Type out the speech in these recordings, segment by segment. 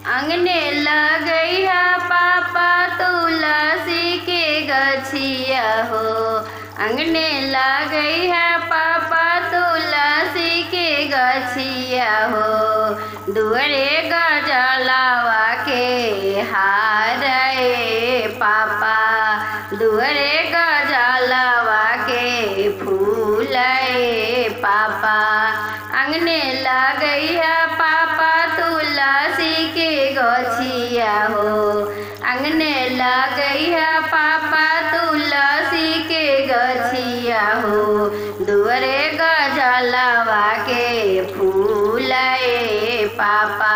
अंगने लगई है पापा तुलसी के गछिया हो। अंगने लगई है पापा तुलसी के गछिया हो। दुअरे गजलावा के हार रे पापा, दुअरे गजलावा के फूल रे पापा। अंगने लगई है पापा तुलसी के गछिया हो। अंगने लगई है पापा तुलसी के गछिया हो। दुअरे गजलावा के फूल रे पापा,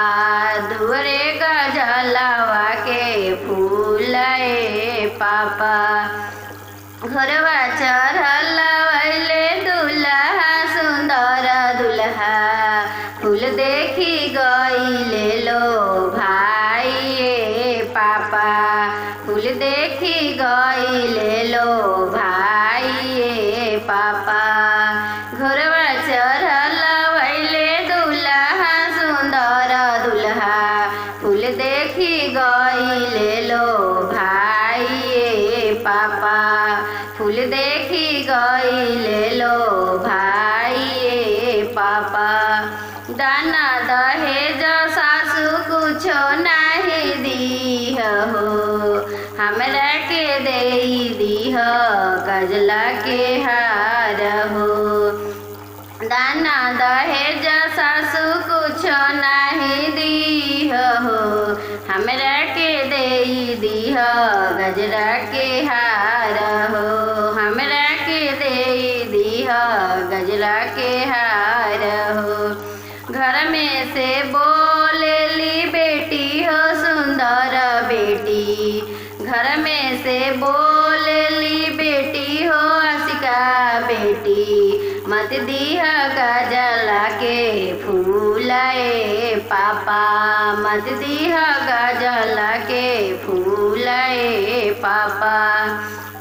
दुअरे गजलावा के फूल रे पापा। घरवा चढ़ल वैले दुल्हा सुंदर दुल्हा, फूल देखी गईले लो भाई रे पापा, फूल देखी गईले लो भाई रे पापा। घरवा चढ़ल वैले दुल्हा सुंदर दुल्हा, फूल देखी गईले लो भाई रे पापा, फूल देखी गईले लो भाई रे पापा। दाना दहेज सासु कुछो नाही दीह हो, हमरा के देई दीह गजला के हार हो। दाना दहेज सासु कुछो नाही दीह हो, हमरा के देई दीह गजरा के हार हो, हमरा के देई दीह गजरा के हार हो। घर में से बोलेली बेटी हो सुंदर बेटी, घर में से बोलेली बेटी हो आशिका बेटी। मत दीह गजला के फूल रे पापा, मत दीह गजला के फूल रे पापा।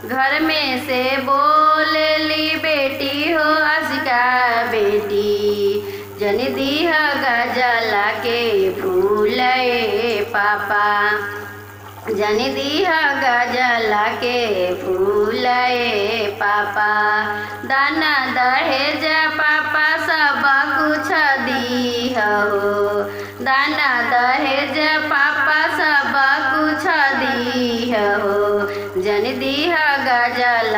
घर में से बोलेली बेटी हो आशिका बेटी, जन दीह गजला के फूल रे पापा, जन दीह गजला के फूल रे पापा। दाना दहेज